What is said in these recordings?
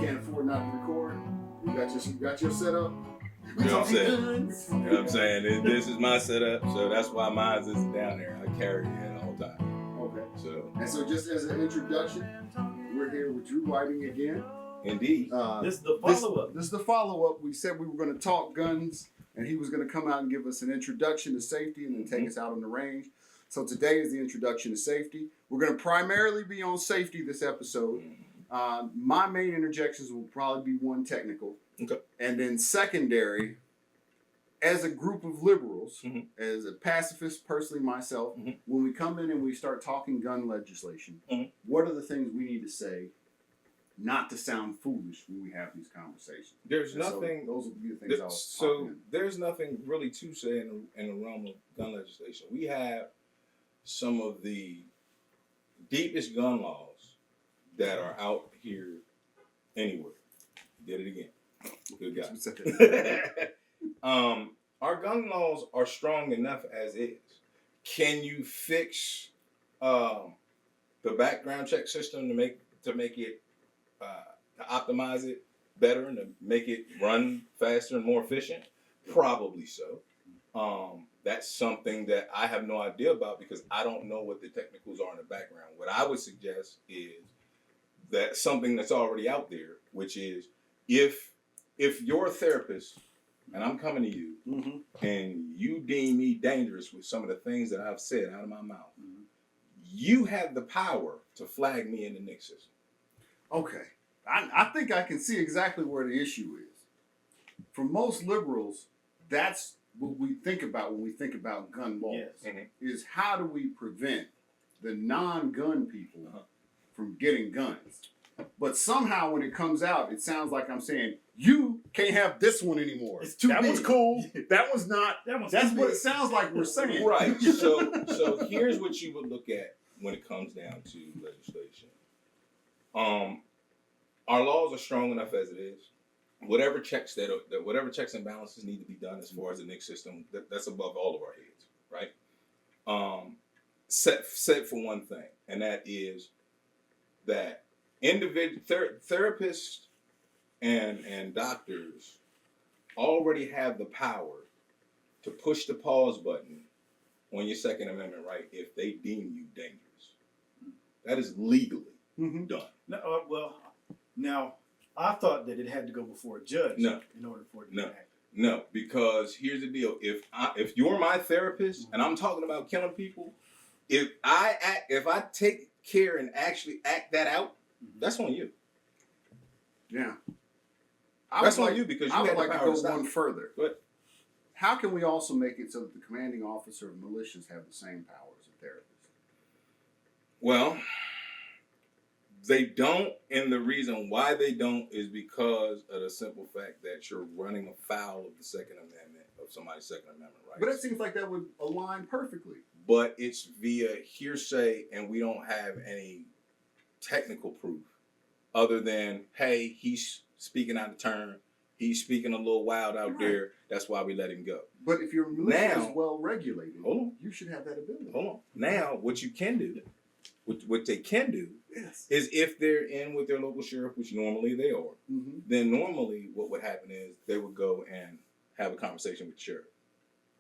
can't afford not to record. You got your setup. You know what I'm saying? You know what I'm saying? This is my setup, so that's why mine is down there. I carry it all the time. Okay. So just as an introduction, we're here with Drew Whiting again. Indeed. This is the follow-up. This is the follow-up. We said we were going to talk guns, and he was going to come out and give us an introduction to safety and then take us out on the range. So today is the introduction to safety. We're going to primarily be on safety this episode. My main interjections will probably be one technical. Okay. And then secondary, as a group of liberals, as a pacifist, personally myself, when we come in and we start talking gun legislation, what are the things we need to say not to sound foolish when we have these conversations? There's nothing. So those would be the things I was talking in. There's nothing really to say in the realm of gun legislation. We have some of the deepest gun laws that are out here anywhere. Did it again. Good guy. Our gun laws are strong enough as is. Can you fix the background check system to make it to optimize it better and to make it run faster and more efficient? Probably so. That's something that I have no idea about because I don't know what the technicals are in the background. What I would suggest is that something that's already out there, which is if you're a therapist and I'm coming to you and you deem me dangerous with some of the things that I've said out of my mouth, you have the power to flag me in the NICS system. Okay. I think I can see exactly where the issue is. For most liberals, that's what we think about when we think about gun laws, is how do we prevent the non-gun people from getting guns? But somehow when it comes out, it sounds like I'm saying, you can't have this one anymore. It's too big. One's cool. That one's not. That's what it sounds like we're saying. Right. So here's what you would look at when it comes down to legislation. Our laws are strong enough as it is. Whatever checks and balances need to be done as far as the NICS system, that's above all of our heads, right? Set for one thing, and that is that therapists and doctors already have the power to push the pause button on your Second Amendment right if they deem you dangerous. That is legally done. Now, I thought that it had to go before a judge in order for it to be acted. No, because here's the deal. If you're my therapist and I'm talking about killing people, if I take care and actually act that out, that's on you. Yeah. That's on you because you I would have like the to power go to stop one it. further. But how can we also make it so that the commanding officer of militias have the same power as a therapist? Well, they don't, and the reason why they don't is because of the simple fact that you're running afoul of the Second Amendment, of somebody's Second Amendment rights. But it seems like that would align perfectly. But it's via hearsay, and we don't have any technical proof other than, hey, he's speaking out of turn. He's speaking a little wild out there. That's why we let him go. But if your militia is well regulated, you should have that ability. Hold on. Now, what you can do, what they can do, is if they're in with their local sheriff, which normally they are, then normally what would happen is they would go and have a conversation with the sheriff,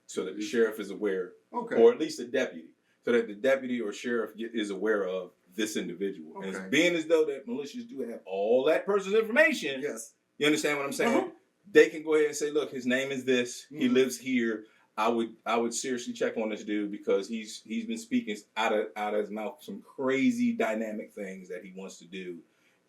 so that the sheriff is aware, or at least the deputy, so that the deputy or sheriff is aware of this individual. And it's being as though that militias do have all that person's information. Yes. You understand what I'm saying? They can go ahead and say, look, his name is this. He lives here. I would seriously check on this dude because he's been speaking out of his mouth some crazy dynamic things that he wants to do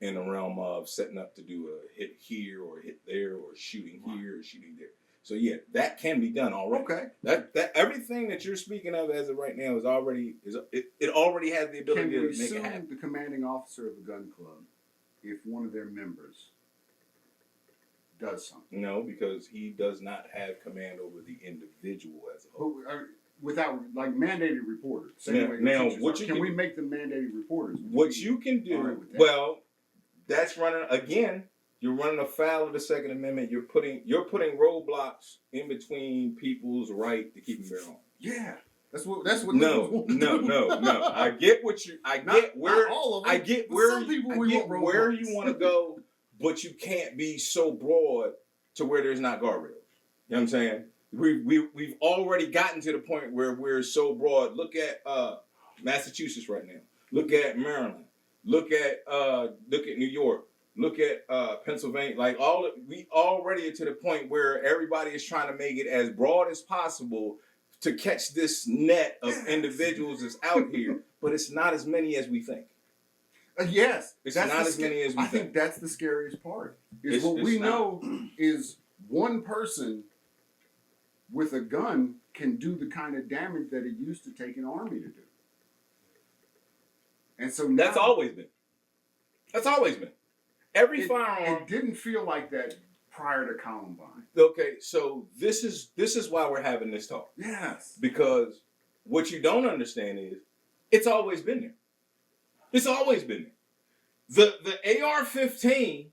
in the realm of setting up to do a hit here or a hit there or shooting here or shooting there. So yeah, that can be done already. Okay. That everything that you're speaking of as of right now is already it already has the ability to make it happen. Can we sue the commanding officer of a gun club if one of their members does something? No, because he does not have command over the individual as a whole. Without mandated reporters. Now what you can we make them mandated reporters? What you can do, well, that's running again. You're running afoul of the Second Amendment. You're putting roadblocks in between people's right to keep them their own. Yeah, that's what. No. I get where you want to go but you can't be so broad to where there's not guardrails. You know what I'm saying? We've already gotten to the point where we're so broad. Look at Massachusetts right now. Look at Maryland. Look at New York. Look at Pennsylvania. Like we already are to the point where everybody is trying to make it as broad as possible to catch this net of individuals that's out here, but it's not as many as we think. Yes, it's not as many as we think. I think that's the scariest part. What we know is one person with a gun can do the kind of damage that it used to take an army to do. And so now, that's always been. That's always been. Every firearm. It didn't feel like that prior to Columbine. Okay, so this is why we're having this talk. Yes. Because what you don't understand is it's always been there. It's always been there. The AR-15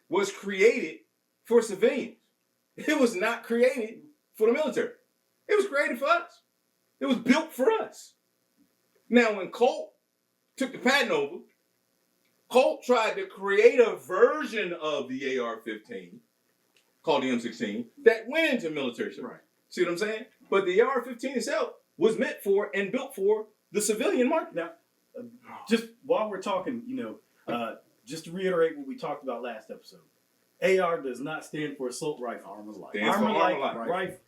was created for civilians. It was not created for the military. It was created for us. It was built for us. Now, when Colt took the patent over, Colt tried to create a version of the AR-15 called the M16 that went into military service. Right. See what I'm saying? But the AR-15 itself was meant for and built for the civilian market. Now, just while we're talking, just to reiterate what we talked about last episode, AR does not stand for assault rifle. Armor-like rifle.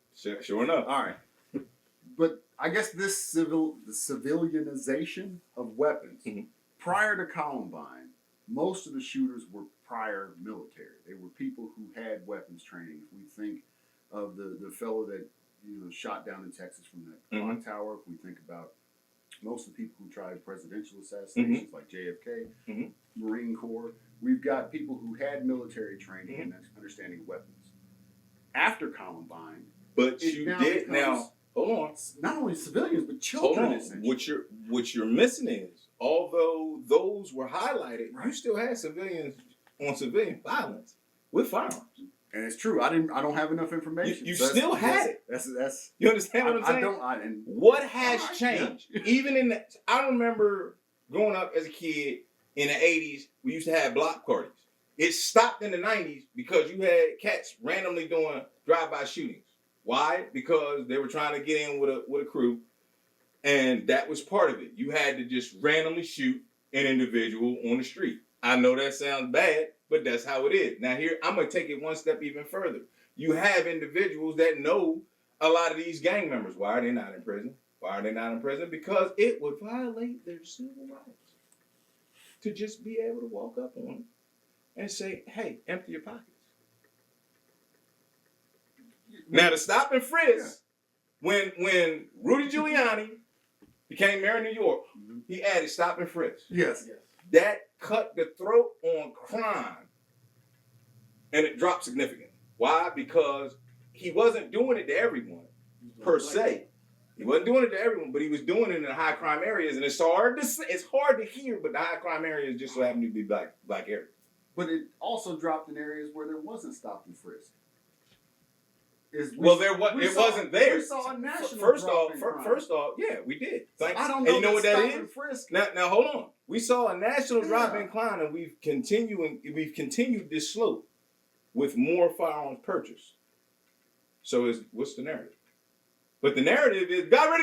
Sure enough. All right. But I guess the civilianization of weapons, prior to Columbine, most of the shooters were prior military. They were people who had weapons training. If we think of the fellow that shot down in Texas from that clock tower, if we think about most of the people who tried presidential assassinations like JFK, Marine Corps, we've got people who had military training and understanding of weapons. After Columbine, but you did now. Hold on. Not only civilians, but children. What you're missing is, although those were highlighted, you still had civilians on civilian violence with firearms. And it's true. I don't have enough information. You still had it. That's. You understand what I'm saying? What has changed? Yeah. Even in the, I remember growing up as a kid in the 80s, we used to have block parties. It stopped in the 90s because you had cats randomly doing drive-by shootings. Why? Because they were trying to get in with a crew, and that was part of it. You had to just randomly shoot an individual on the street. I know that sounds bad, but that's how it is. Now here, I'm going to take it one step even further. You have individuals that know a lot of these gang members. Why are they not in prison? Why are they not in prison? Because it would violate their civil rights to just be able to walk up on them and say, hey, empty your pockets. Now, the stop and frisk, when Rudy Giuliani became mayor of New York, he added stop and frisk. Yes. That cut the throat on crime, and it dropped significantly. Why? Because he wasn't doing it to everyone, per se. He wasn't doing it to everyone, but he was doing it in the high crime areas, and it's hard to hear, but the high crime areas just so happen to be black areas. But it also dropped in areas where there wasn't stop and frisk. It wasn't there. We saw a national First off, yeah, we did. I don't know. And you know what that is? Frisk. Now hold on. We saw a national drop in crime, and we've continued this slope with more firearms purchased. So what's the narrative? But the narrative is, we got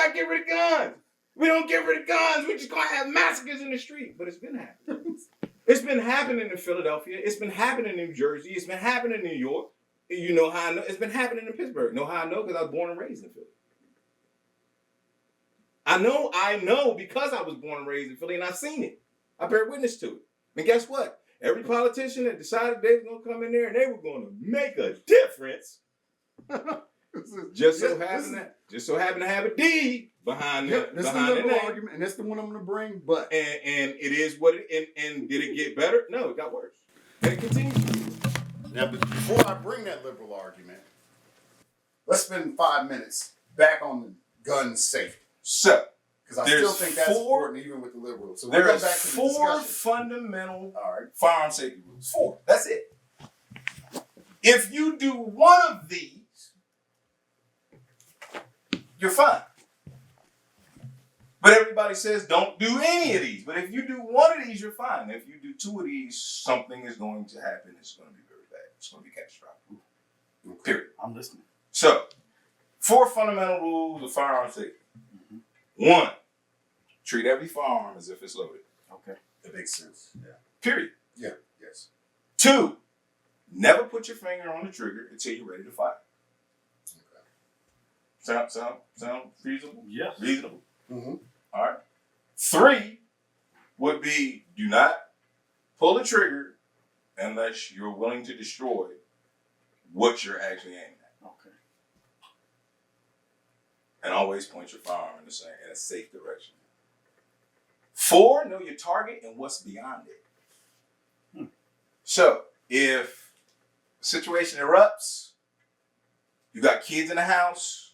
to get rid of guns. We don't get rid of guns. We're just gonna have massacres in the street. But it's been happening. It's been happening in Philadelphia. It's been happening in New Jersey. It's been happening in New York. You know how I know? It's been happening in Pittsburgh. Know how I know? Because I was born and raised in Philly. I know because I was born and raised in Philly, and I've seen it. I bear witness to it. And guess what? Every politician that decided they were going to come in there and they were going to make a difference just so happened to have a D behind the name. Argument, and that's the one I'm going to bring. But and it is what it and did it get better? No, it got worse. And it continues. Now, before I bring that liberal argument, let's spend 5 minutes back on the gun safety. So, because I still think that's important, even with the liberals. So there are four fundamental firearm safety rules. 4. That's it. If you do one of these, you're fine. But everybody says don't do any of these. But if you do one of these, you're fine. If you do two of these, something is going to happen. It's going to be very bad. It's going to be catastrophic. Okay. Period. I'm listening. So, 4 fundamental rules of firearm safety. 1, treat every firearm as if it's loaded. Okay. That makes sense. Yeah. Period. Yeah. Yes. 2, never put your finger on the trigger until you're ready to fire. Okay. Sound feasible? Yes. Reasonable? Mm-hmm. All right. 3 would be do not pull the trigger unless you're willing to destroy what you're actually aiming at. Okay. And always point your firearm in a safe direction. 4, know your target and what's beyond it. So, if a situation erupts, you got kids in the house,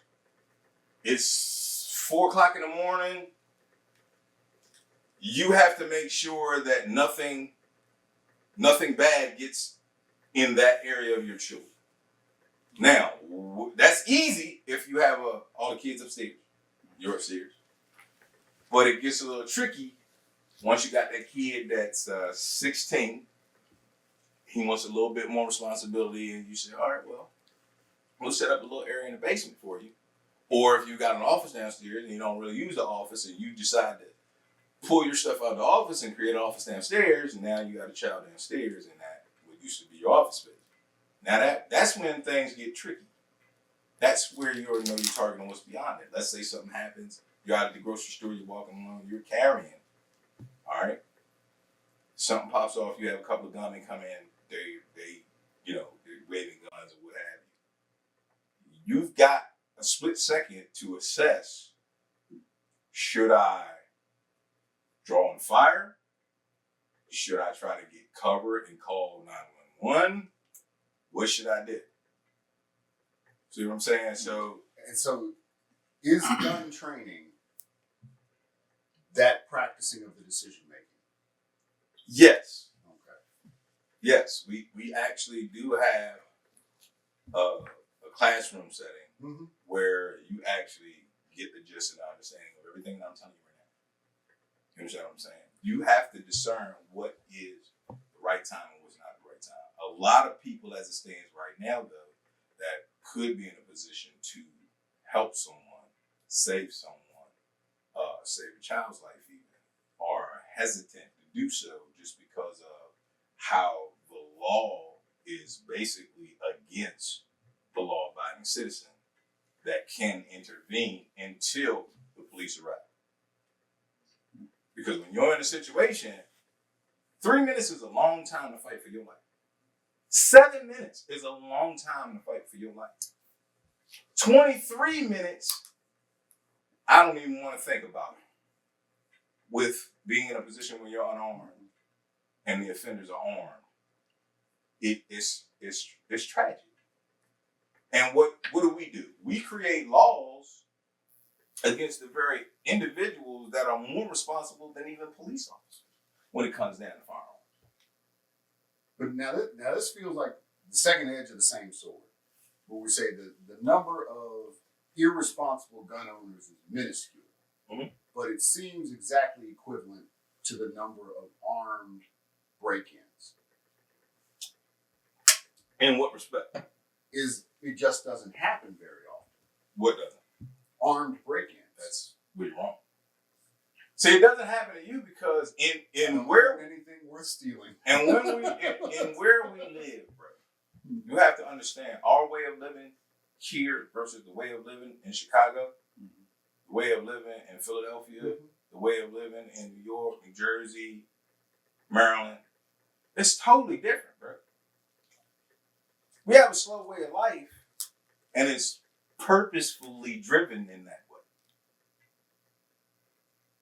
it's 4 o'clock in the morning, you have to make sure that nothing bad gets in that area of your children. Now, that's easy if you have all the kids upstairs. You're upstairs. But it gets a little tricky once you got that kid that's 16. He wants a little bit more responsibility, and you say, all right, well, we'll set up a little area in the basement for you. Or if you got an office downstairs and you don't really use the office and you decide to pull your stuff out of the office and create an office downstairs, and now you got a child downstairs, and that what used to be your office space. Now that's when things get tricky. That's where you already know your target and what's beyond it. Let's say something happens, you're out at the grocery store, you're walking along, you're carrying. All right? Something pops off, you have a couple of gunmen come in, they're waving guns or what have you. You've got a split second to assess, should I draw and fire? Should I try to get cover and call 911? What should I do? See what I'm saying? So is gun training that practicing of the decision making? yes. Okay. Yes, we actually do have a classroom setting where you actually get the gist and understanding of everything that I'm telling you right now. You understand what I'm saying? You have to discern what is the right time and what's not the right time. A lot of people, as it stands right now, though, that could be in a position to help someone, save someone, save a child's life even, are hesitant to do so just because of how the law is basically against the law-abiding citizen that can intervene until the police arrive. Because when you're in a situation, 3 minutes is a long time to fight for your life. 7 minutes is a long time to fight for your life. 23 minutes, I don't even want to think about it. With being in a position where you're unarmed and the offenders are armed, it's tragic. And what do? We create laws against the very individuals that are more responsible than even police officers when it comes down to firearms. But now this feels like the second edge of the same sword, where we say the number of irresponsible gun owners is minuscule, but it seems exactly equivalent to the number of armed break-ins. In what respect? It just doesn't happen very often. What doesn't? Armed break-ins. That's where you're wrong. See, it doesn't happen to you because in where anything worth stealing, and when we in where we live, bro, you have to understand our way of living here versus the way of living in Chicago, the way of living in Philadelphia, the way of living in New York, New Jersey, Maryland. It's totally different, bro. We have a slow way of life, and it's purposefully driven in that way.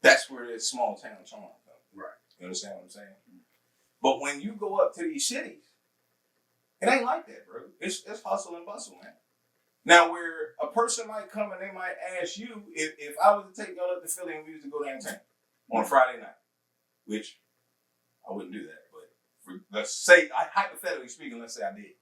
That's where this small town charm comes. Right. You understand what I'm saying? But when you go up to these cities, it ain't like that, bro. It's hustle and bustle, man. Now, where a person might come and they might ask you, if I was to take y'all up to Philly and we used to go downtown on a Friday night, which I wouldn't do that, but let's say, hypothetically speaking, let's say I did.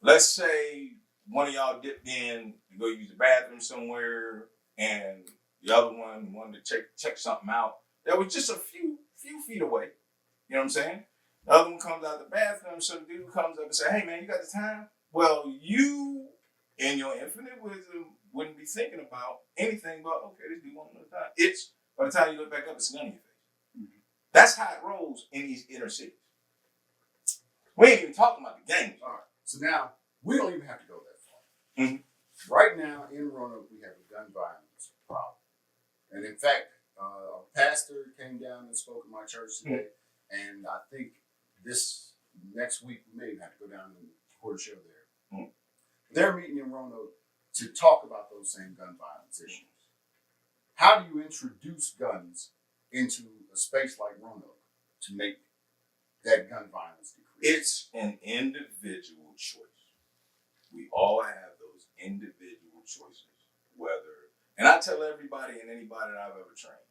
Let's say one of y'all dipped in to go use the bathroom somewhere and The other one wanted to check something out that was just a few feet away. You know what I'm saying? The other one comes out the bathroom, some dude comes up and says, hey man, you got the time? Well, you, in your infinite wisdom, wouldn't be thinking about anything but, okay, this dude won't know the time. It's, by the time you look back up, it's a gun in your face. Mm-hmm. That's how it rolls in these inner cities. We ain't even talking about the games. All right. So now, we don't even have to go that far. Mm-hmm. Right now, in Roanoke, we have a gun violence problem. And in fact, a pastor came down and spoke at my church today. Mm-hmm. And I think this next week, we may even have to go down and record a show there. Mm-hmm. They're meeting in Roanoke to talk about those same gun violence issues. How do you introduce guns into a space like Roanoke to make that gun violence decrease? It's an individual choice. We all have those individual choices. And I tell everybody and anybody that I've ever trained,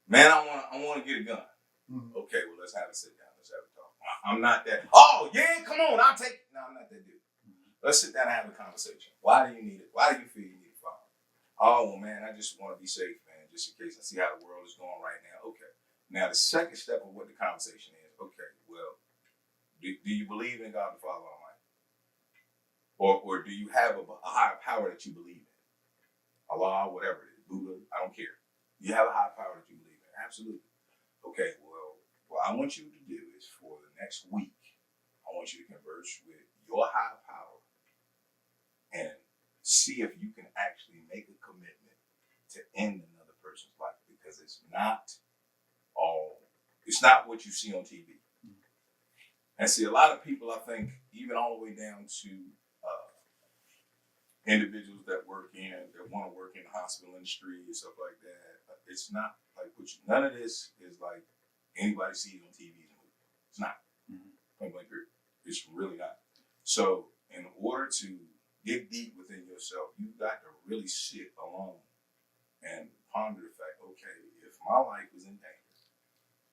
man, I want to get a gun. Mm-hmm. Okay, well, let's have a sit down. Let's have a talk. I'm not that. Oh yeah, come on, I'll take it. No, I'm not that dude. Mm-hmm. Let's sit down and have a conversation. Why do you need it? Why do you feel you need a firearm? Oh well, man, I just want to be safe, man, just in case I see how the world is going right now. Okay. Now the second step of what the conversation is. Okay, well, do you believe in God the Father Almighty, or do you have a higher power that you believe in? Allah, whatever it is, Buddha, I don't care. You have a high power that you believe in. Absolutely. Okay, well, what I want you to do is for the next week, I want you to converse with your high power and see if you can actually make a commitment to end another person's life, because it's not what you see on TV. And see, a lot of people, I think, even all the way down to individuals that want to work in the hospital industry and stuff like that. It's not like none of this is like anybody sees on TV and movies. It's not. Mm-hmm. It's really not. So in order to dig deep within yourself, you've got to really sit alone and ponder the fact, okay, if my life was in danger,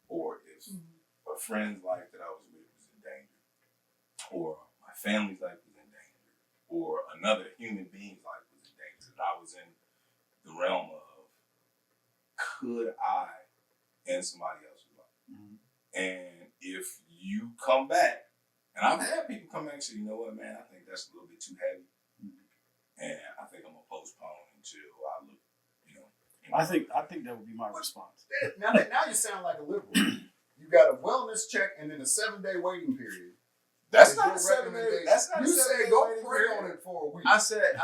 or if a friend's life that I was with was in danger, or my family's life was in danger, or another human being's life was in danger, that I was in the realm of, could I end somebody else's life? Mm-hmm. And if you come back, and I've had people come back and say, you know what, man, I think that's a little bit too heavy. Mm-hmm. And I think I'm going to postpone until I look, I think that would be my response. Now you sound like a liberal. You got a wellness check and then a 7-day waiting period. That's not a 7-day. That's not you a 7-day. Said go pray on it for a week. I said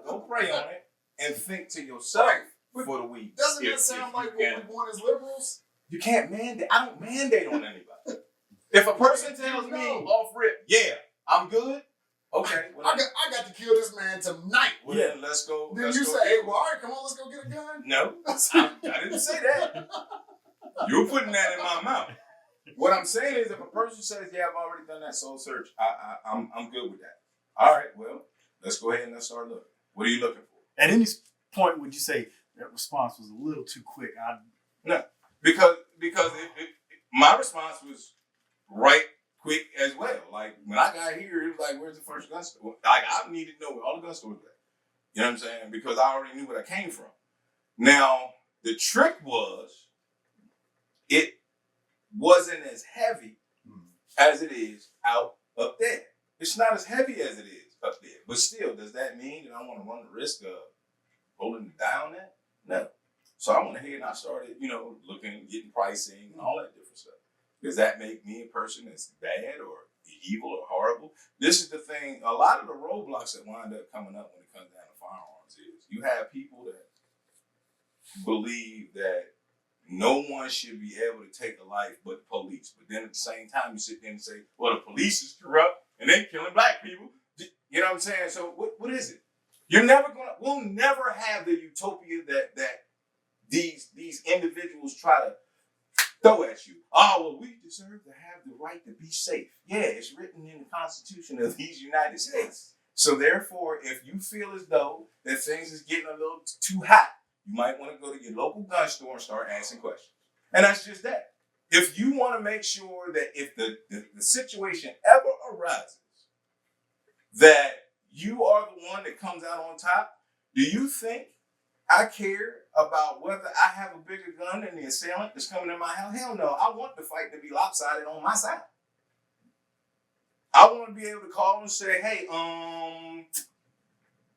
go pray on it and think to yourself for the week. Doesn't that sound like what we want as liberals? You can't mandate. I don't mandate on anybody. If a person tells me off rip, yeah, I'm good. Okay, well, I got to kill this man tonight. Well, yeah, let's go. Then you say, hey, well, all right, come on, let's go get a gun. No, I didn't say that. You're putting that in my mouth. What I'm saying is, if a person says, yeah, I've already done that soul search, I'm good with that. All right, well, let's go ahead and let's start looking. What are you looking for? At any point, would you say that response was a little too quick? No, because my response was right quick as well. Like, when I got here, it was like, where's the first gun store? Like, I needed to know where all the gun stores were at. You know what I'm saying? Because I already knew where I came from. Now, the trick was, it wasn't as heavy as it is up there. It's not as heavy as it is up there. But still, does that mean that I want to run the risk of rolling the die on that? No. So I went ahead and I started, looking, getting pricing and all that different stuff. Does that make me a person that's bad or evil or horrible? This is the thing. A lot of the roadblocks that wind up coming up when it comes down to firearms is you have people that believe that no one should be able to take a life but the police. But then at the same time, you sit there and say, well, the police is corrupt and they're killing black people. You know what I'm saying? So what is it? We'll never have the utopia that these individuals try to throw at you. Oh, well, we deserve to have the right to be safe. Yeah, it's written in the Constitution of these United States. So therefore, if you feel as though that things is getting a little too hot, you might want to go to your local gun store and start asking questions. And that's just that. If you want to make sure that if the situation ever arises, that you are the one that comes out on top, do you think I care about whether I have a bigger gun than the assailant that's coming in my house? Hell no. I want the fight to be lopsided on my side. I want to be able to call and say, hey, I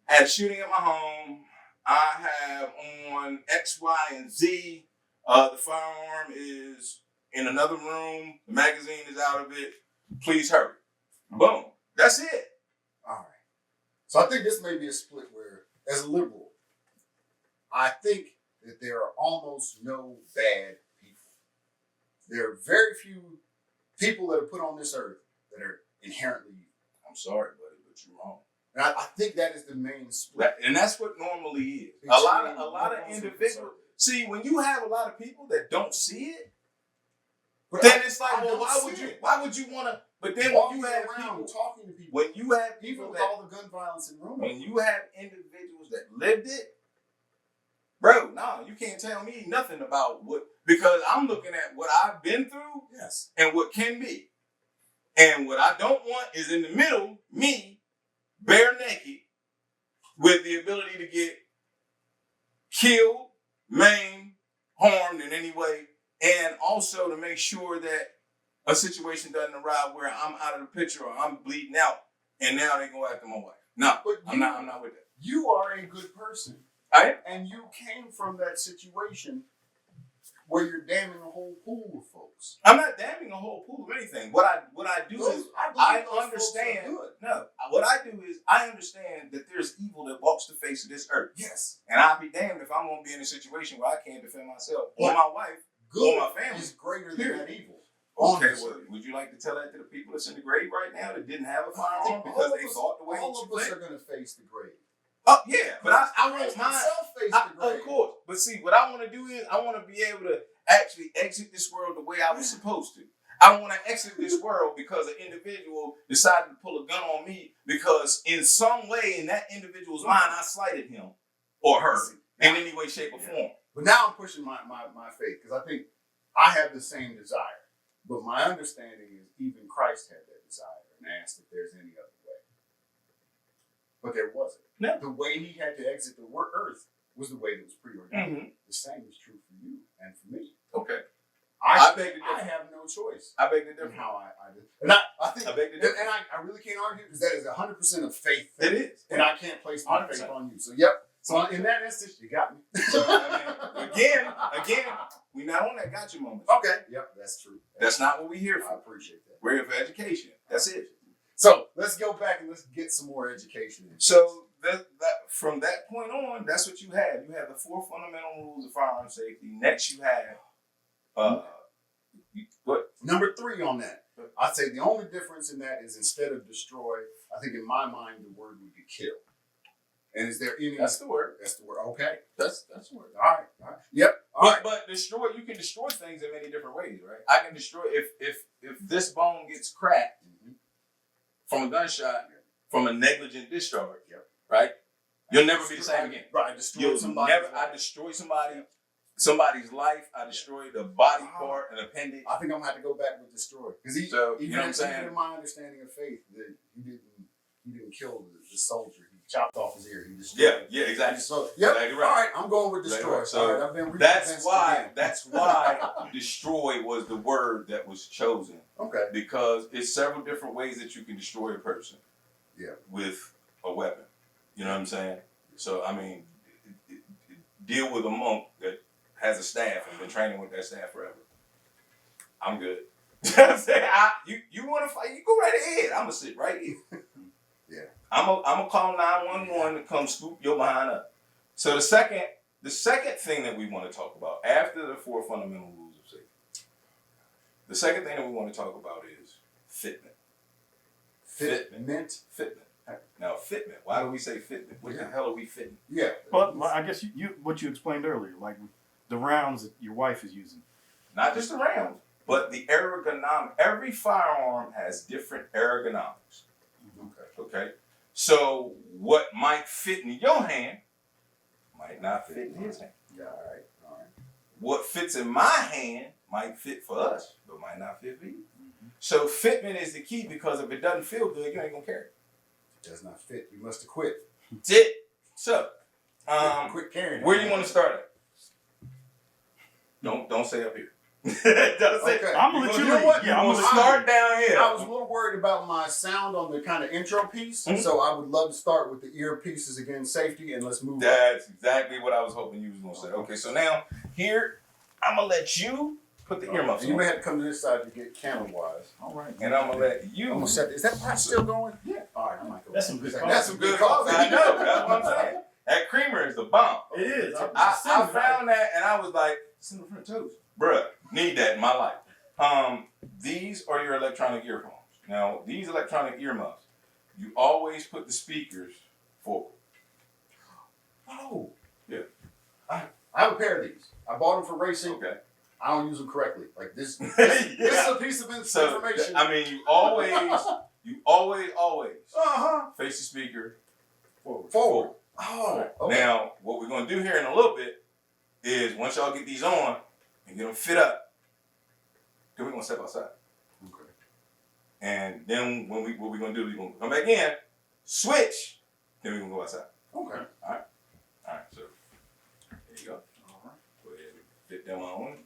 had a shooting at my home. I have on X, Y, and Z. The firearm is in another room. The magazine is out of it. Please hurry. Boom. That's it. All right. So I think this may be a split where, as a liberal, I think that there are almost no bad people. There are very few people that are put on this earth that are inherently evil. I'm sorry, buddy, but you're wrong. And I think that is the main split. And that's what normally is. A lot of individuals. See, when you have a lot of people that don't see it, but then it's like, well, why would you want to? But then when you have people talking to people, when you have even people with all the gun violence in Rome, when you have individuals that lived it, bro, no, you can't tell me nothing about what, because I'm looking at what I've been through, yes, and what can be, and what I don't want is in the middle, me, bare naked, with the ability to get killed, maimed, harmed in any way, and also to make sure that a situation doesn't arise where I'm out of the picture or I'm bleeding out, and now they go after my wife. No, I'm not with that. You are a good person. And you came from that situation where you're damning a whole pool of folks. I'm not damning a whole pool of anything. What I do is I understand. No, what I do is I understand that there's evil that walks the face of this earth. Yes. And I'll be damned if I'm going to be in a situation where I can't defend myself or my wife or my family. Is greater than that evil. Okay, well, would you like to tell that to the people that's in the grave right now that didn't have a firearm because they thought the way that you all of us are going to face the grave. Oh, yeah, but I want mine. Face the grave. Of course. But see, what I want to do is I want to be able to actually exit this world the way I was supposed to. I want to exit this world because an individual decided to pull a gun on me because in some way in that individual's mind I slighted him or her in any way, shape, or form. But now I'm pushing my faith because I think I have the same desire. But my understanding is even Christ had that desire and asked if there's any other way. But there wasn't. No. The way he had to exit the earth was the way that was preordained. Mm-hmm. The same is true for you and for me. Okay. I have no choice. I beg the difference. How I do. And I think, I beg the difference. And I really can't argue because that is 100% of faith. It is. And I can't place my faith on you. So, yep. So, in that instance, you got me. So, I mean, again, we're not on that gotcha moment. Okay. Yep, that's true. That's not what we're here for. I appreciate that. We're here for education. That's it. So, let's go back and let's get some more education. So, that from that point on, that's what you have. You have the 4 fundamental rules of firearm safety. Next, you have what? Number 3 on that. I'd say the only difference in that is instead of destroy, I think in my mind the word would be kill. And is there any? That's the word. That's the word. Okay. That's the word. All right. Yep. But destroy. You can destroy things in many different ways, right? I can destroy if this bone gets cracked from a gunshot, from a negligent discharge. Yep. Right. You'll never be the same again. Right. I destroy somebody's life. I destroyed a body part, an appendage. I think I'm gonna have to go back with destroy because you know what I'm saying? Even in my understanding of faith, that he didn't kill the soldier. He chopped off his ear. He destroyed. Yeah, exactly. So, yep. Exactly right. All right, I'm going with destroy. Right. So right, I've been that's why destroy was the word that was chosen. Okay. Because it's several different ways that you can destroy a person. Yeah. With a weapon. You know what I'm saying? So I mean, deal with a monk that has a staff and been training with that staff forever. I'm good. I'm saying, you want to fight? You go right ahead. I'm gonna sit right here. Yeah. I'm gonna call 911 to come scoop your behind up. So the second thing that we want to talk about after the 4 fundamental rules of safety, the second thing that we want to talk about is fitment. Fitment. Now fitment. Why do we say fitment? What the hell are we fitting? Yeah. Well, I guess you what you explained earlier, like the rounds that your wife is using. Not just the rounds, but the ergonomics. Every firearm has different ergonomics. Okay. So what might fit in your hand might not fit in his hand. Yeah, all right. What fits in my hand might fit for us, but might not fit for you. Mm-hmm. So fitment is the key because if it doesn't feel good, you ain't gonna carry it. If it does not fit, you must have quit. That's it. So Quit carrying. Where you want to start at? Don't say up here. Don't say. Okay. I'm gonna let you know lead. what? Yeah, I'm I'm gonna gonna start down here. I was a little worried about my sound on the kind of intro piece, so I would love to start with the earpieces again, safety, and let's move on. That's exactly what I was hoping you was gonna say. Okay, so now here I'm gonna let you put the earmuffs You on, may have to come to this side to get camera wise. All right. and I'm gonna let you. I'm gonna set. Is that pot still going? Yeah. All right. I might go. That's some good That's some good coffee. I know. That's what I'm saying. That creamer is the bomb. It is. I found that and I was like, cinnamon French toast, bruh, need that in my life. These are your electronic earphones. Now, these electronic earmuffs, you always put the speakers forward. Oh. Yeah. I have a pair of these. I bought them for racing. Okay. I don't use them correctly. Like this. Yeah. This is a piece of So, information. I mean, you always face the speaker Forward. Oh. Okay. Now, what we're going to do here in a little bit is once y'all get these on and get them fit up, then we're going to step outside. Okay. And then what we're going to do, we're going to come back in, switch, then we're going to go outside. Okay. All right, so there you go. All right. Go ahead and fit them on.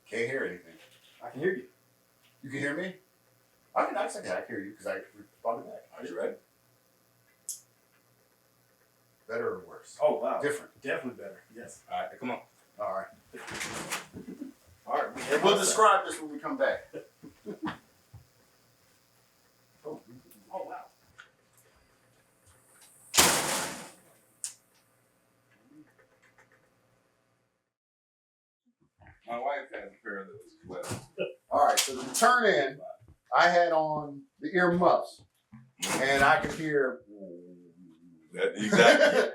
Can't hear anything. I can hear you. You can hear me? I can hear you because I responded back. Are you ready? Better or worse? Oh wow. Different. Definitely better. Yes. All right, come on. All right. All right. We'll describe this when we come back. Oh wow. My wife has a pair of those as well. All right. So to turn in, I had on the earmuffs, and I could hear. Exactly.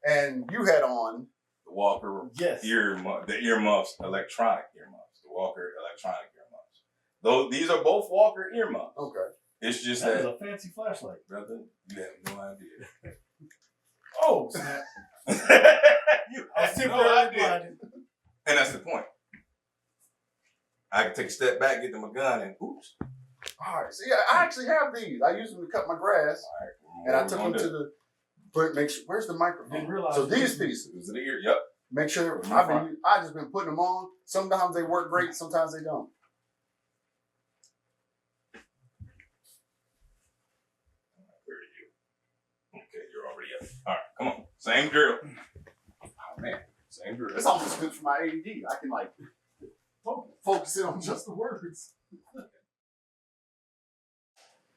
And you had on. The Walker Yes. the earmuffs, electronic earmuffs. The Walker electronic earmuffs. Those these are both Walker earmuffs. Okay. It's just That is that, a fancy flashlight. brother, you have no idea. Oh snap. You I have was no temporarily idea. blinded. And that's the point. I can take a step back, get them a gun, and oops. All right. So yeah, I actually have these. I use them to cut my grass, All right. and I took them to the. But make sure. Where's the microphone? Didn't realize So you these did- pieces. Is it the ear? Yep. Make sure In the front. I just been putting them on. Sometimes they work great, sometimes they don't. Where are you? Okay, you're already up. All right, come on. Same drill. Oh man, Same drill. it's almost good for my ADD. I can like focus in on just the words.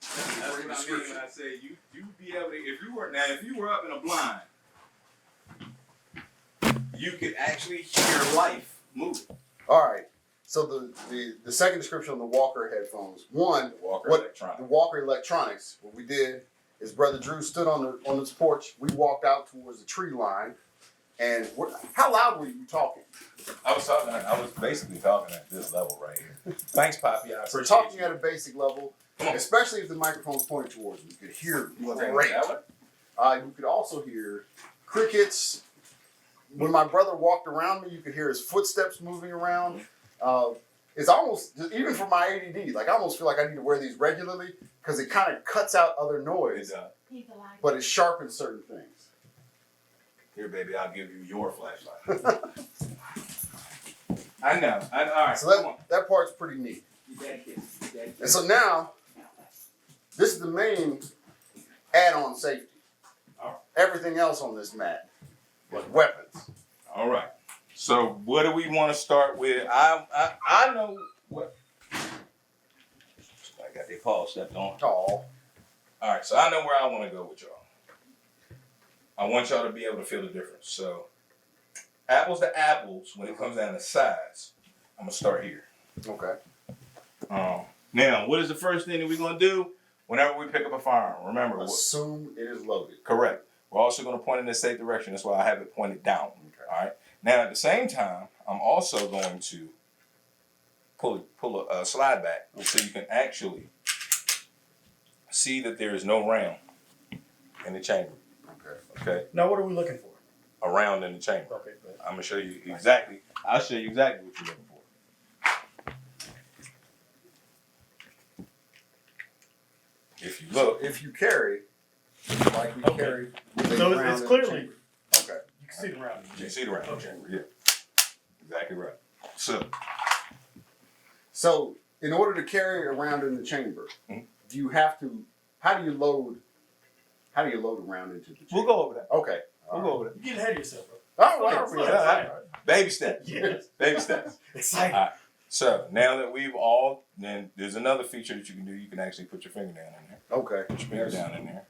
That's what I mean when I say you be able to, if you were up in a blind, you could actually hear life move. All right. So the second description on the Walker headphones. One, The Walker the electronic. Walker Electronics. What we did is Brother Drew stood on his porch. We walked out towards the tree line, and how loud were you talking? I was basically talking at this level right here. Thanks, Poppy. I So appreciate talking you. at a basic level, Come on. especially if the microphone's pointed towards you, you could hear You want to take great. that one? You could also hear crickets. When my brother walked around me, you could hear his footsteps moving around. It's almost, even for my ADD, like I almost feel like I need to wear these regularly because it kind of cuts out other noise, but it sharpens certain things. Here, baby, I'll give you your flashlight. I know. All right. So come on. that part's pretty neat. You that kid. You that kid. And so now, this is the main add-on safety. Everything else on this mat was weapons. All right. So what do we want to start with? I know what. I got their paw stepped on. Tall. All right. So I know where I want to go with y'all. I want y'all to be able to feel the difference. So apples to apples, when it comes down to size, I'm gonna start here. Okay. Now, what is the first thing that we're gonna do whenever we pick up a firearm? Remember, Assume it is loaded. correct. We're also going to point in the safe direction. That's why I have it pointed down. Okay. All right. Now, at the same time, I'm also going to pull a slide back so you can actually see that there is no round in the chamber. Okay. Okay. Now what are we looking for? A round in the chamber. Okay, good. I'm gonna show you exactly. I'll show you exactly what you're looking for. If you So look, if you carry, like we Okay. carry with a So round it's in the clearly, chamber. Okay. you can see the round. You see the round chamber, yeah. Exactly right. So, in order to carry it around in the chamber, do you have to? How do you load a round into the chamber? We'll go over that. Okay. We'll go over that. You're getting ahead of yourself, bro. Oh, Okay, wow. slow Yeah, down, all right. Baby steps. Yes. Baby steps. Exciting. All right. So now that we've all, then there's another feature that you can do. You can actually put your finger down in there. Okay. Put your finger down in there.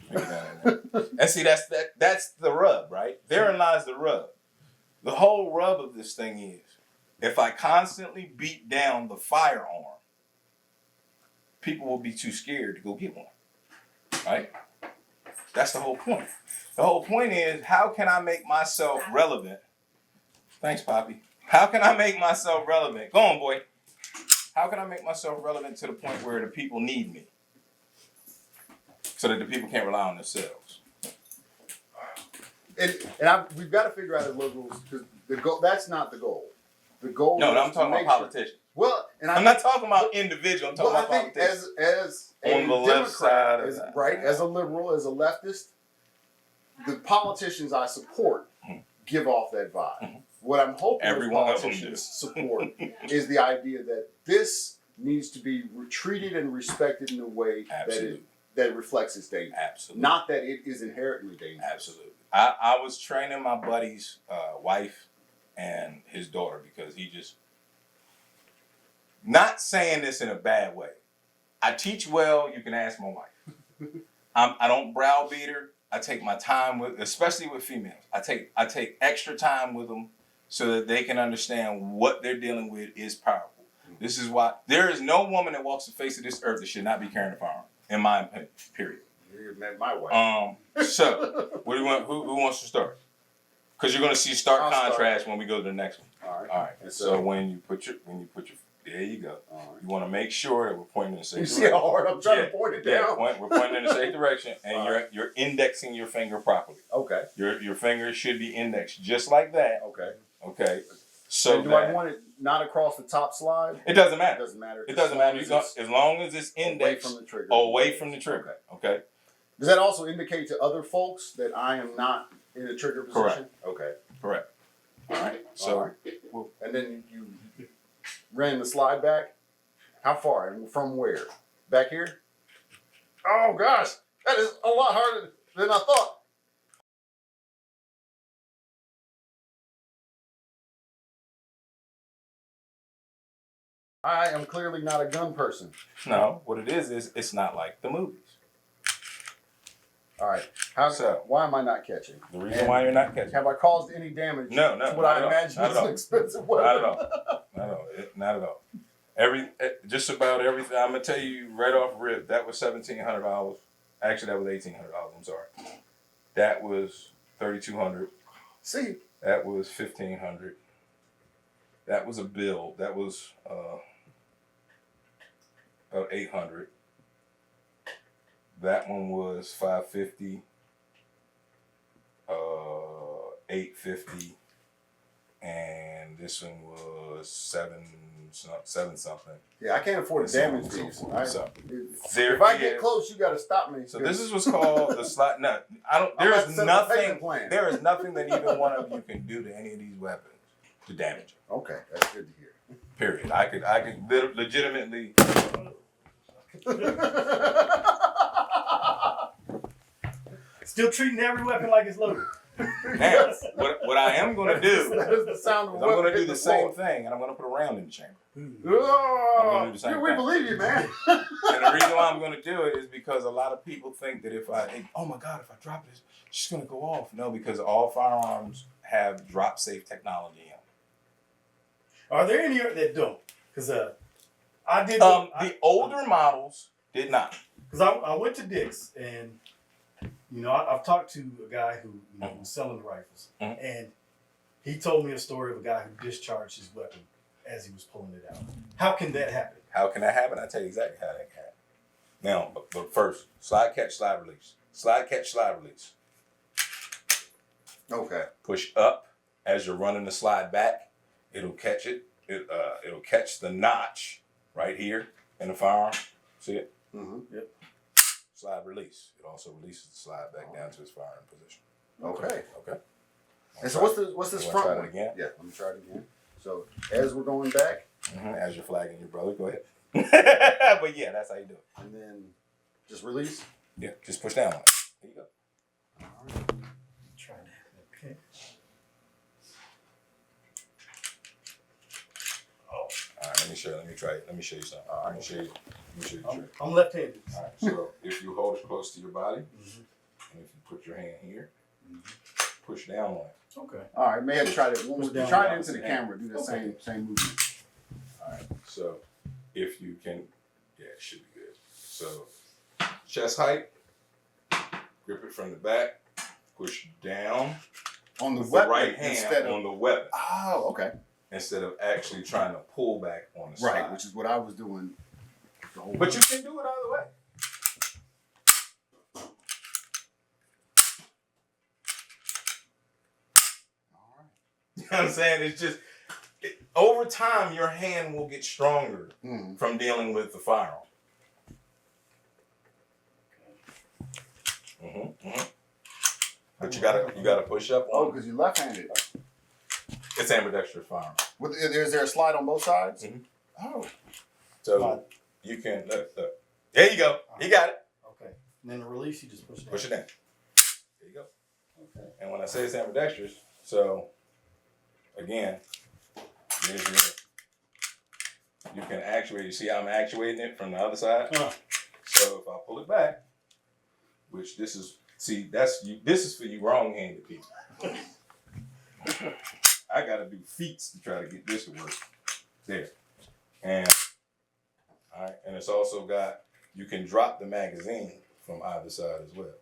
Finger down in there. And see, that's the rub, right? Therein lies the rub. The whole rub of this thing is, if I constantly beat down the firearm, people will be too scared to go get one, right? That's the whole point. The whole point is, how can I make myself relevant? Thanks, Poppy. How can I make myself relevant? Go on, boy. How can I make myself relevant to the point where the people need me? So that the people can't rely on themselves. We've got to figure out the liberals, because the goal, that's not the goal. The goal No, is I'm talking to about make sure- politicians. Well, and I'm not talking about individual. I'm talking well, about I think politicians. as a On the left Democrat, side of as, that. right, as a liberal, as a leftist, the politicians I support give off that vibe. What I'm hoping Every those one of them politicians support is the idea that this needs to be treated and respected in a way Absolutely. that reflects its danger. Absolutely. Not that it is inherently dangerous. Absolutely. I was training my buddy's wife and his daughter because he just, not saying this in a bad way. I teach well, you can ask my wife. I don't browbeat her. I take my time with, especially with females. I take extra time with them so that they can understand what they're dealing with is powerful. This is why there is no woman that walks the face of this earth that should not be carrying a firearm, in my opinion. Period. You met my wife. So what do you want? Who wants to start? Because you're going to see stark I'll start. contrast when we go to the next one. All right. All right. And So when you put your, there you go. all right. You want to make sure that we're pointing in the same You direction. see how hard I'm trying to point it down? We're pointing in the same direction, and All you're indexing your finger properly. Okay. Your finger should be indexed just like that. Okay. Okay. So And do that I want it not across the top slide? it doesn't It matter. doesn't matter. It doesn't matter. As As long as it's away indexed from the trigger. away from the trigger. Okay. Does that also indicate to other folks that I am not in a trigger position? Correct. Okay. Correct. All right. So All right. And then you ran the slide back. How far? And from where? Back here? Oh gosh, that is a lot harder than I thought. I am clearly not a gun person. no, what it is it's not like the movies. All right. Why am I not catching? The reason why you're not catching. Have I caused any damage No, to what not I at all. imagine Not is at all. an expensive weapon? Not at all. Not at all. Not at all. Just about everything. I'm gonna tell you right off rip. That was $1,700. Actually, that was $1,800. I'm sorry. That was $3,200. See, That was $1,500. That was a bill. That was about $800. That one was $550. $850. And this one was seven something. yeah, I can't afford So on damage and so fees. forth. I- So, if there I is- get close, you got to stop me. So this is what's called the slide. No, I don't. I'm There about to is set up a payment nothing. plan. There is nothing that either one of you can do to any of these weapons to damage them. Okay, that's good to hear. Period. I could legitimately. Still treating every weapon like it's loaded. Now, what I am going to do That is the sound of is a I'm going weapon to do hitting the floor. same thing, and I'm going to put a round in the chamber. Oh, I'm gonna do the same we thing. believe you, man. And the reason why I'm going to do it is because a lot of people think that oh my God, if I drop it, it's just going to go off. No, because all firearms have drop safe technology in them. Are there any that don't? Because I did. The older models did not. Because I went to Dick's and I've talked to a guy who was selling the rifles, and he told me a story of a guy who discharged his weapon as he was pulling it out. How can that happen? How can that happen? I'll tell you exactly how that can happen. Now, but first, slide catch, slide release. Slide catch, slide release. Okay. Push up as you're running the slide back. It'll catch it. It'll catch the notch right here in the firearm. See it? Mm-hmm. Yep. slide release. It also releases the slide back down to its firing position. Okay. Okay. And so what's this You front wanna try one? that again? Yeah, let me try it again. So as we're going back, As you're flagging your brother, go ahead. But yeah, that's how you do it. and then just release. Yeah, just push down on it. There you go. All right. Try that. Okay. All right, let me show you something. Let me show you the trick. I'm left-handed. All right, so if you hold it close to your body, Mhm. and if you put your hand here, push down on it. Okay. All right, may have to try that one. Push down, Try it down. into the camera. Do the Okay. same movement. All right, so if you can, yeah, it should be good. So chest height, grip it from the back, push down On the with weapon the right hand instead of. on the weapon Oh, okay. instead of actually trying to pull back on the side. Right, which is what I was doing. The whole But you can do it either way. All right. You know what I'm saying? It's just, over time, your hand will get stronger Mhm. from dealing with the firearm. But you gotta push up Oh, on. because you're left-handed. It's ambidextrous firearm. Is there a slide on both sides? Mhm. Oh. So you can look. There you go. You got it. Okay. And then the release, you just push it down. Push it down. There you go. Okay. And when I say it's ambidextrous, so again, there's your. You can actuate. You see how I'm actuating it from the other side. So if I pull it back, which this is, see, that's you. This is for you wrong-handed people. I gotta do feats to try to get this to work. There, and all right, and it's also got, you can drop the magazine from either side as well.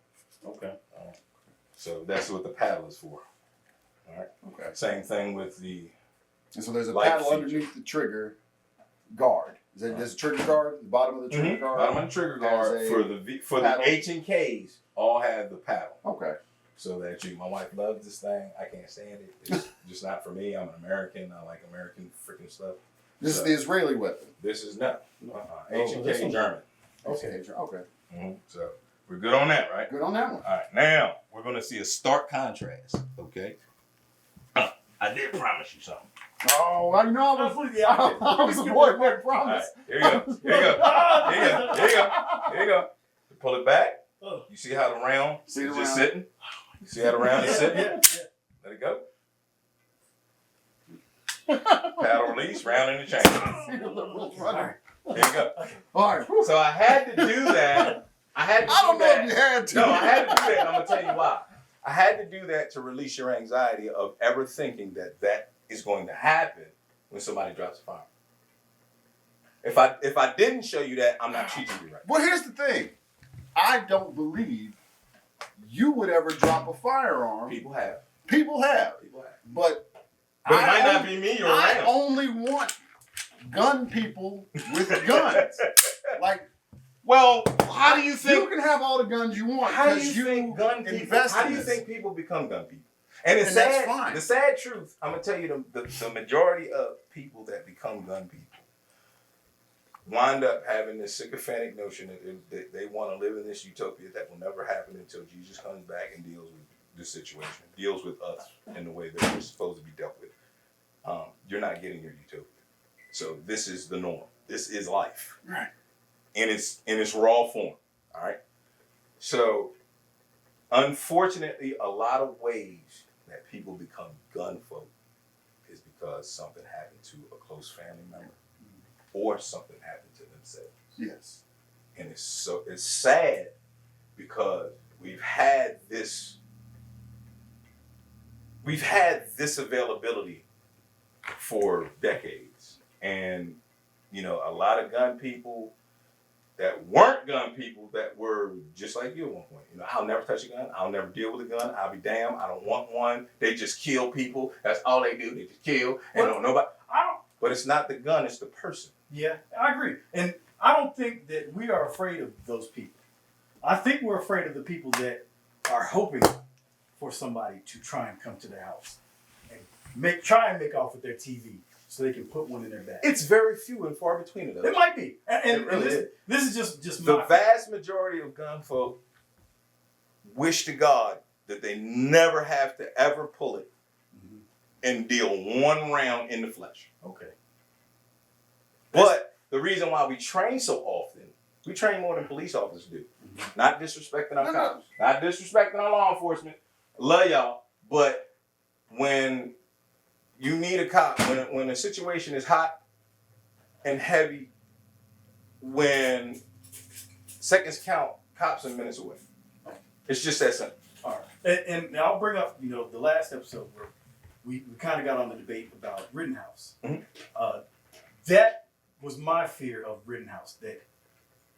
Okay. All right, so that's what the paddle is for. All right. Okay. Same thing with the. And so there's a Light paddle feature. underneath the trigger guard. There's a trigger guard, the bottom of the trigger guard? Bottom of the trigger guard Has a for the paddle. H and K's all have the paddle. Okay. So that my wife loves this thing. I can't stand it. It's just not for me. I'm an American. I like American freaking stuff. This is the Israeli weapon. This is no. H and this K one- German. Okay. Okay. So we're good on that, right? Good on that one. All right. Now we're gonna see a stark contrast. Okay. I did promise you something. Oh, I know I was avoiding that All right. promise. Here you go. Here you go. Here you go. Here you go. Here you go. Pull it back. Oh. You see how the round See is the just round? sitting? You see how the round is sitting? Yeah. Let it go. Paddle release, round in the chain. See the liberals running. Here you go. All right. So I had to do that. I don't know if you had to. No, I had to do that, and I'm gonna tell you why. I had to do that to release your anxiety of ever thinking that is going to happen when somebody drops a firearm. If I didn't show you that, I'm not teaching you right. Well, here's the thing. I don't believe you would ever drop a firearm. People have. People have. But But it might not be me you're I around. only want gun people with guns. Like, Well, how do you you think? can have all the guns you want How do because you think gun people? invest How in do you this. think people become gun people? And it's And that's sad. fine. The sad truth. I'm gonna tell you the majority of people that become gun people wind up having this sycophantic notion that they want to live in this utopia that will never happen until Jesus comes back and deals with this situation, deals with us in the way that we're supposed to be dealt with. You're not getting your utopia. So this is the norm. This is life. Right. In its raw form. All right. So unfortunately, a lot of ways that people become gun folk is because something happened to a close family member or something happened to themselves. Yes. And it's sad because we've had this availability for decades. And a lot of gun people that weren't gun people that were just like you at one point. I'll never touch a gun. I'll never deal with a gun. I'll be damned. I don't want one. They just kill people. That's all they do. They just kill. And don't nobody. But it's not the gun. It's the person. Yeah, I agree. And I don't think that we are afraid of those people. I think we're afraid of the people that are hoping for somebody to try and come to their house and try and make off with their TV so they can put one in their bag. It's very few and far between of those. It might be, and really this is just the my vast majority of gun folk wish to God that they never have to ever pull it and deal one round in the flesh. Okay. But the reason why we train so often, we train more than police officers do. Not disrespecting our cops, not disrespecting our law enforcement. Love y'all, but when you need a cop, when the situation is hot and heavy, when seconds count, cops are minutes away. It's just that simple. All right. And I'll bring up, the last episode where we kind of got on the debate about Rittenhouse. That was my fear of Rittenhouse, that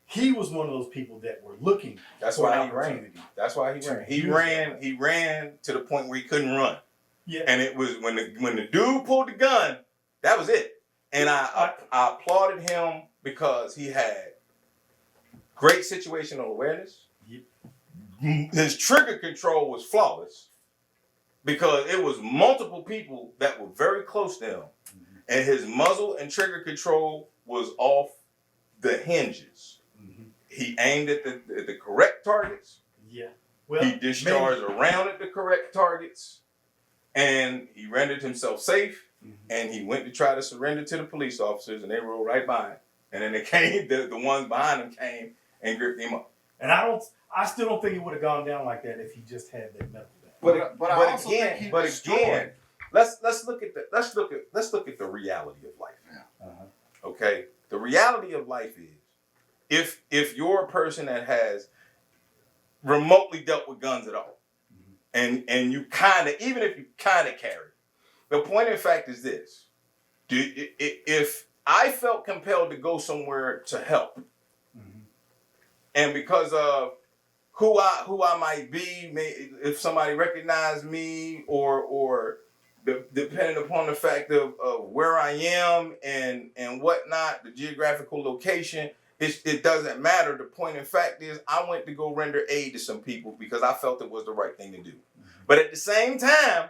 he was one of those people that were looking for an opportunity. That's why he ran. He ran to the point where he couldn't run. Yeah. And it was when the dude pulled the gun, that was it. And I applauded him because he had great situational awareness. Yep. His trigger control was flawless because it was multiple people that were very close to him. And his muzzle and trigger control was off the hinges. He aimed at the correct targets. Yeah. Well, he discharged around at the correct targets. And he rendered himself safe. And he went to try to surrender to the police officers, and they rolled right by him. And then they came, the ones behind him came and gripped him up. And I still don't think it would have gone down like that if he just had that medical bag. But again, let's look at the reality of life. Yeah. Okay, the reality of life is, if you're a person that has remotely dealt with guns at all, and you even if you kind of carry, the point in fact is this: if I felt compelled to go somewhere to help, and because of who I might be, if somebody recognized me, or depending upon the fact of where I am and whatnot, the geographical location, it doesn't matter. The point in fact is, I went to go render aid to some people because I felt it was the right thing to do. But at the same time,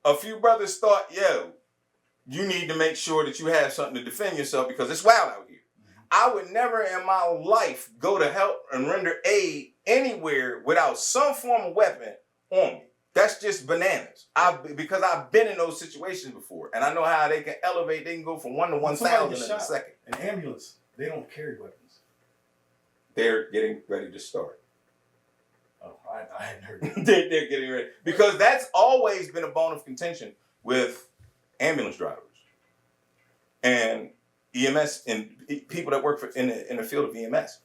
a few brothers thought, yo, you need to make sure that you have something to defend yourself because it's wild out here. I would never in my life go to help and render aid anywhere without some form of weapon on me. That's just bananas. Because I've been in those situations before, and I know how they can elevate. They can go from 1 to 1,000 in a second. An ambulance, they don't carry weapons. They're getting ready to start. Oh, I hadn't heard that. They're getting ready. Because that's always been a bone of contention with ambulance drivers and EMS and people that work in the field of EMS.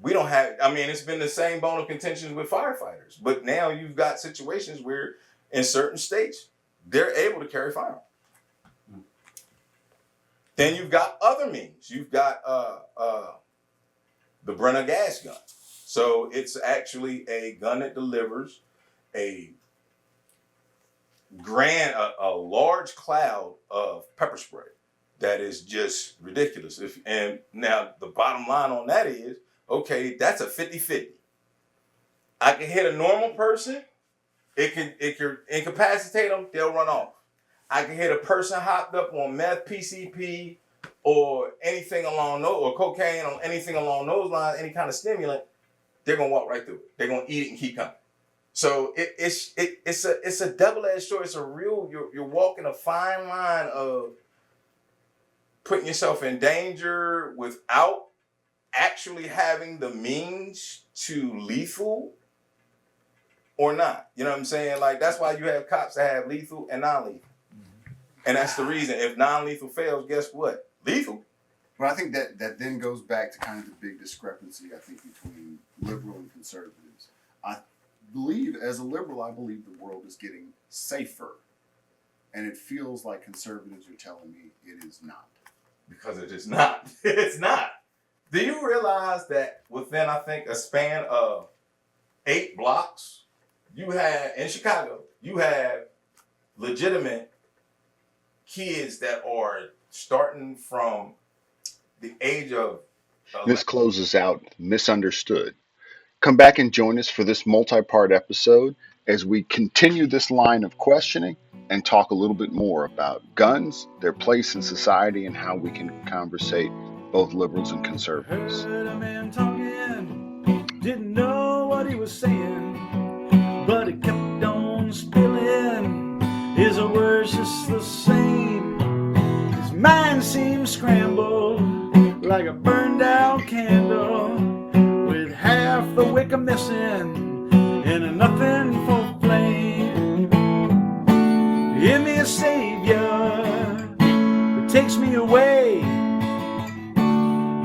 We don't have, it's been the same bone of contention with firefighters. But now you've got situations where in certain states, they're able to carry firearms. Then you've got other means. You've got the Brenner gas gun. So it's actually a gun that delivers a large cloud of pepper spray that is just ridiculous. And now the bottom line on that is, okay, that's a 50-50. I can hit a normal person. It can incapacitate them. They'll run off. I can hit a person hopped up on meth, PCP, or anything along those, or cocaine, or anything along those lines, any kind of stimulant. They're gonna walk right through it. They're gonna eat it and keep coming. So it's a double-edged sword. It's a real. You're walking a fine line of putting yourself in danger without actually having the means to lethal or not. You know what I'm saying? Like, that's why you have cops that have lethal and non-lethal. And that's the reason. If non-lethal fails, guess what? Lethal. But I think that then goes back to kind of the big discrepancy, I think, between liberal and conservatives. As a liberal, I believe the world is getting safer. And it feels like conservatives are telling me it is not. Because it is not. It's not. Do you realize that within, I think, a span of 8 blocks, in Chicago, you have legitimate kids that are starting from the age of... This closes out Misunderstood. Come back and join us for this multi-part episode as we continue this line of questioning and talk a little bit more about guns, their place in society, and how we can conversate both liberals and conservatives. Heard a man talking, didn't know what he was saying, but he kept on spilling. His words just the same. His mind seemed scrambled like a burned out candle, with half the wick missing and a nothing for flame. Give me a savior that takes me away.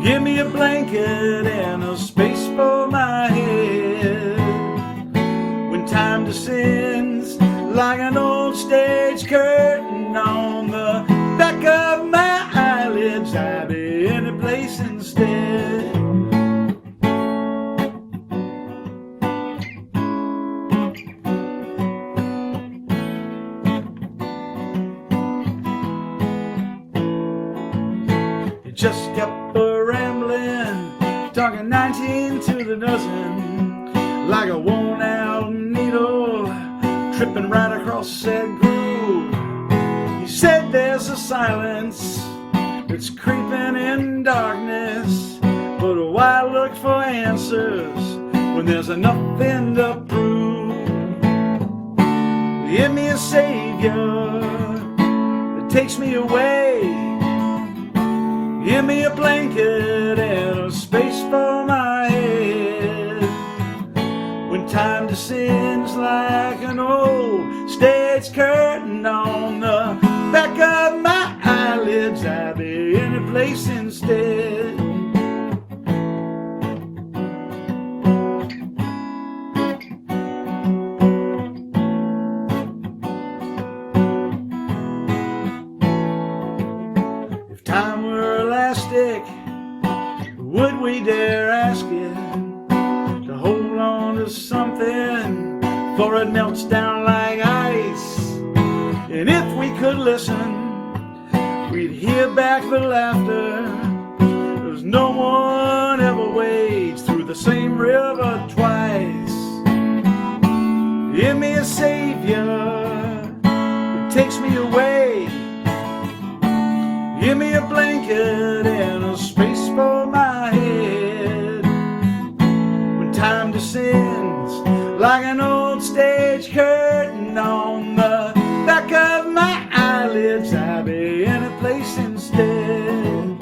Give me a blanket and a space for my head. When time descends like an old stage curtain on the back of my eyelids, I'll be in a place instead. It just kept rambling, talking 19 to the dozen, like a worn out needle, tripping right across that groove. He said there's a silence that's creeping in darkness, but why look for answers when there's nothing to prove? Give me a savior that takes me away. Give me a blanket and a space for my head. When time descends like an old stage curtain on the back of my eyelids, I'll be in a place instead. If time were elastic, would we dare ask it to hold on to something before it melts down like ice? And if we could listen, we'd hear back the laughter, 'cause no one ever wades through the same river twice. Give me a savior that takes me away. Give me a blanket and a space for my head. When time descends like an old stage curtain on the back of my eyelids, I'll be in a place instead.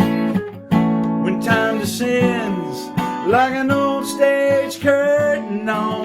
When time descends like an old stage curtain on